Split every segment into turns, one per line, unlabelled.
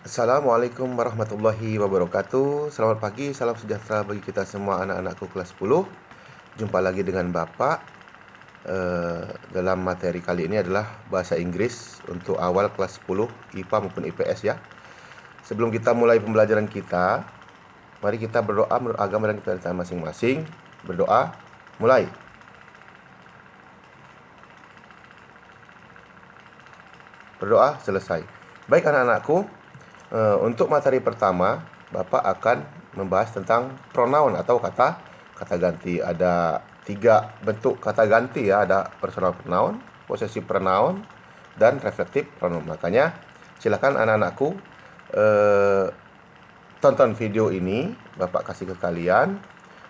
Assalamualaikum warahmatullahi wabarakatuh. Selamat pagi, salam sejahtera bagi kita semua anak-anakku kelas 10. Jumpa lagi dengan Bapak. Dalam materi kali ini adalah bahasa Inggris untuk awal kelas 10 IPA maupun IPS ya. Sebelum kita mulai pembelajaran kita, mari kita berdoa menurut agama dan kepercayaan masing-masing. Berdoa, mulai. Berdoa, selesai. Baik anak-anakku, untuk materi pertama, Bapak akan membahas tentang pronoun atau kata ganti. Ada 3 bentuk kata ganti ya, ada personal pronoun, possessive pronoun, dan reflective pronoun. Makanya silakan anak-anakku tonton video ini, Bapak kasih ke kalian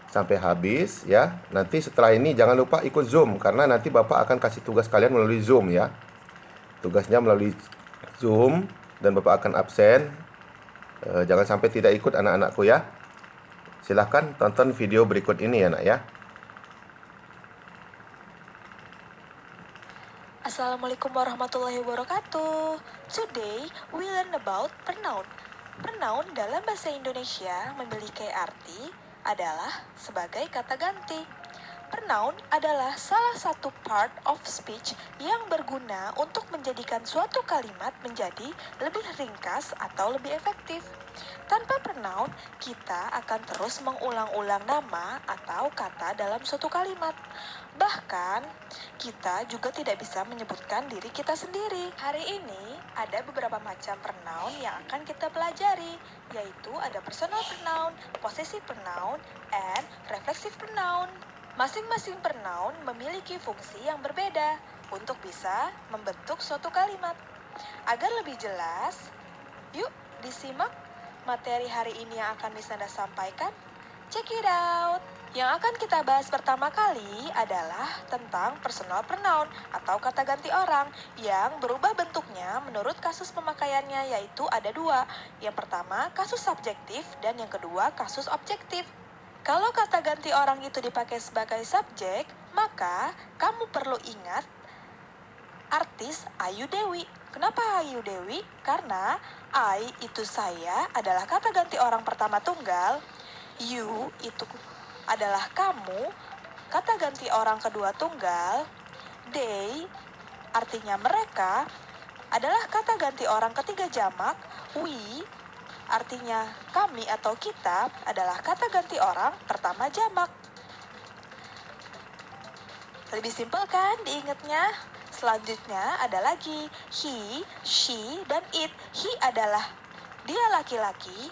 sampai habis ya. Nanti setelah ini jangan lupa ikut Zoom karena nanti Bapak akan kasih tugas kalian melalui Zoom ya. Tugasnya melalui Zoom dan Bapak akan absen. Jangan sampai tidak ikut anak-anakku ya. Silahkan tonton video berikut ini ya nak ya.
Assalamualaikum warahmatullahi wabarakatuh. Today we learn about pronoun. Pronoun dalam bahasa Indonesia memiliki arti adalah sebagai kata ganti. Pronoun adalah salah satu part of speech yang berguna untuk menjadikan suatu kalimat menjadi lebih ringkas atau lebih efektif. Tanpa pronoun, kita akan terus mengulang-ulang nama atau kata dalam suatu kalimat. Bahkan, kita juga tidak bisa menyebutkan diri kita sendiri. Hari ini, ada beberapa macam pronoun yang akan kita pelajari, yaitu ada personal pronoun, possessive pronoun, and reflexive pronoun. Masing-masing pronoun memiliki fungsi yang berbeda untuk bisa membentuk suatu kalimat. Agar lebih jelas, yuk disimak materi hari ini yang akan Miss Nanda sampaikan. Check it out! Yang akan kita bahas pertama kali adalah tentang personal pronoun atau kata ganti orang yang berubah bentuknya menurut kasus pemakaiannya, yaitu ada 2. Yang pertama, kasus subjektif, dan yang kedua, kasus objektif. Kalau kata ganti orang itu dipakai sebagai subjek, maka kamu perlu ingat artis Ayu Dewi. Kenapa Ayu Dewi? Karena I itu saya adalah kata ganti orang pertama tunggal, you itu adalah kamu, kata ganti orang kedua tunggal, they artinya mereka adalah kata ganti orang ketiga jamak, we artinya kami atau kita adalah kata ganti orang pertama jamak. Lebih simpel kan diingatnya? Selanjutnya ada lagi he, she, dan it. He adalah dia laki-laki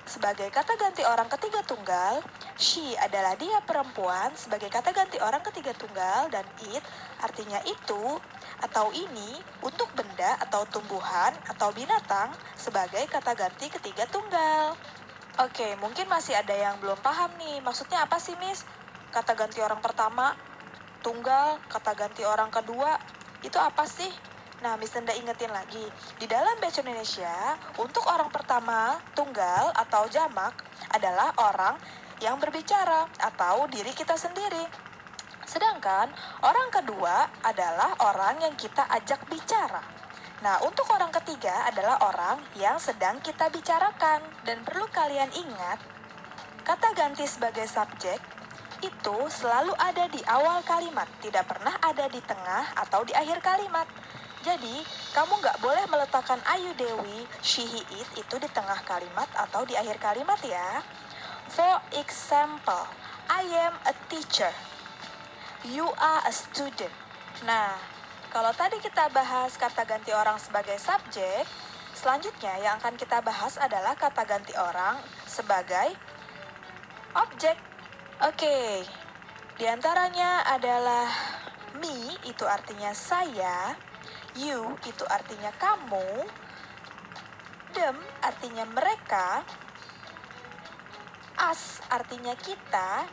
sebagai kata ganti orang ketiga tunggal. She adalah dia perempuan sebagai kata ganti orang ketiga tunggal. Dan it artinya itu atau ini untuk benda atau tumbuhan atau binatang sebagai kata ganti ketiga tunggal. Oke, mungkin masih ada yang belum paham nih. Maksudnya apa sih, Miss? Kata ganti orang pertama tunggal, kata ganti orang kedua, itu apa sih? Nah, Miss Nanda ingetin lagi. Di dalam bahasa Indonesia, untuk orang pertama, tunggal atau jamak adalah orang yang berbicara atau diri kita sendiri. Sedangkan orang kedua adalah orang yang kita ajak bicara. Nah, untuk orang ketiga adalah orang yang sedang kita bicarakan. Dan perlu kalian ingat, kata ganti sebagai subjek itu selalu ada di awal kalimat, tidak pernah ada di tengah atau di akhir kalimat. Jadi, kamu nggak boleh meletakkan Ayu Dewi, she, he, it itu di tengah kalimat atau di akhir kalimat ya. For example, I am a teacher. You are a student. Nah, kalau tadi kita bahas kata ganti orang sebagai subjek, selanjutnya yang akan kita bahas adalah kata ganti orang sebagai objek. Oke, diantaranya adalah me itu artinya saya, you itu artinya kamu, them artinya mereka, us artinya kita,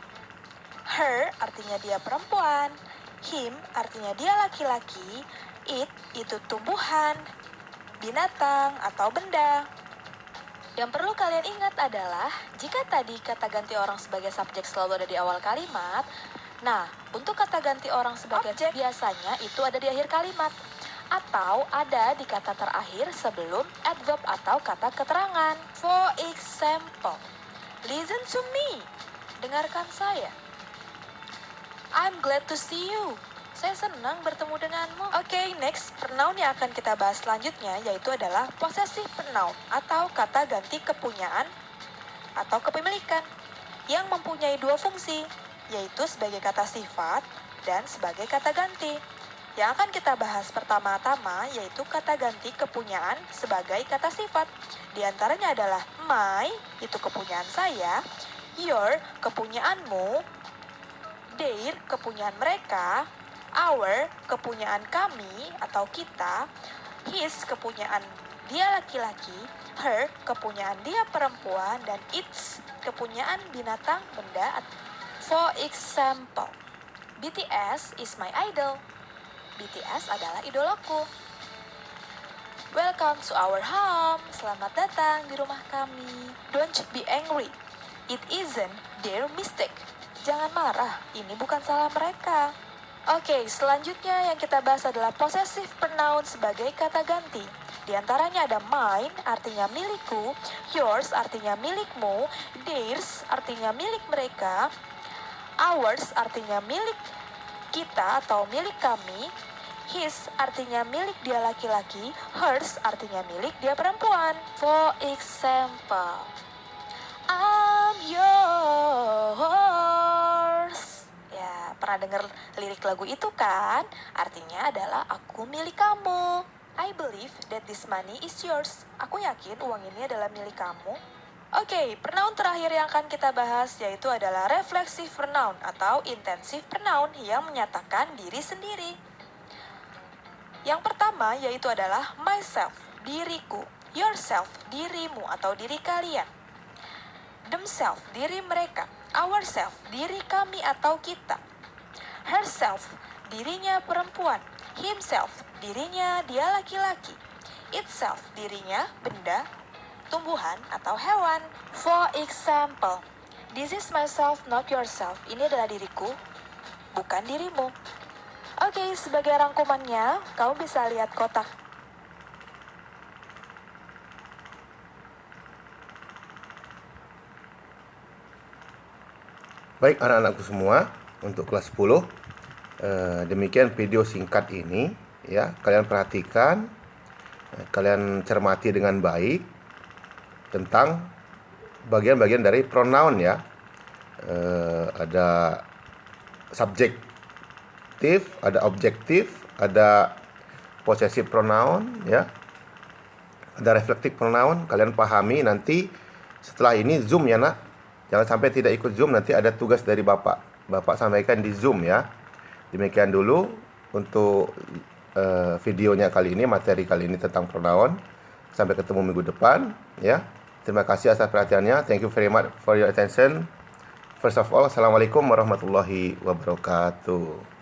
her artinya dia perempuan, him artinya dia laki-laki, it itu tumbuhan, binatang atau benda. Yang perlu kalian ingat adalah, jika tadi kata ganti orang sebagai subjek selalu ada di awal kalimat, nah, untuk kata ganti orang sebagai objek biasanya itu ada di akhir kalimat. atau ada di kata terakhir sebelum adverb atau kata keterangan. For example, listen to me. Dengarkan saya. I'm glad to see you. Saya senang bertemu denganmu. Oke, next, pronoun yang akan kita bahas selanjutnya yaitu adalah possessive pronoun atau kata ganti kepunyaan atau kepemilikan yang mempunyai dua fungsi, yaitu sebagai kata sifat dan sebagai kata ganti. Yang akan kita bahas pertama-tama yaitu kata ganti kepunyaan sebagai kata sifat. Di antaranya adalah my, itu kepunyaan saya, your, kepunyaanmu, their, kepunyaan mereka, our, kepunyaan kami atau kita, his, kepunyaan dia laki-laki, her, kepunyaan dia perempuan, dan its, kepunyaan binatang, benda. For example, BTS is my idol. BTS adalah idolaku. Welcome to our home. Selamat datang di rumah kami. Don't be angry. It isn't their mistake. Jangan marah, ini bukan salah mereka. Oke, selanjutnya yang kita bahas adalah possessive pronoun sebagai kata ganti. Di antaranya ada mine, artinya milikku, yours, artinya milikmu, theirs, artinya milik mereka, ours, artinya milik kita atau milik kami, his, artinya milik dia laki-laki, hers, artinya milik dia perempuan. For example, I'm yours. Ya, pernah dengar lirik lagu itu kan? Artinya adalah aku milik kamu. I believe that this money is yours. Aku yakin uang ini adalah milik kamu. Oke, pronoun terakhir yang akan kita bahas yaitu adalah reflexive pronoun atau intensive pronoun yang menyatakan diri sendiri. Yang pertama yaitu adalah myself, diriku, yourself, dirimu atau diri kalian, themselves, diri mereka, ourselves, diri kami atau kita, herself, dirinya perempuan, himself, dirinya dia laki-laki, itself, dirinya benda, tumbuhan atau hewan. For example, this is myself, not yourself. Ini adalah diriku, bukan dirimu. Oke, sebagai rangkumannya, kamu bisa lihat kotak.
Baik anak-anakku semua, untuk kelas 10, demikian video singkat ini ya. Kalian perhatikan, kalian cermati dengan baik tentang bagian-bagian dari pronoun ya. Ada subjektif, ada objektif, ada possessive pronoun ya, ada reflective pronoun. Kalian pahami nanti setelah ini Zoom ya nak. Jangan sampai tidak ikut Zoom, nanti ada tugas dari Bapak. Bapak sampaikan di Zoom ya. Demikian dulu untuk videonya kali ini, materi kali ini tentang pronoun. Sampai ketemu minggu depan ya. Terima kasih atas perhatiannya. Thank you very much for your attention. First of all, Assalamualaikum warahmatullahi wabarakatuh.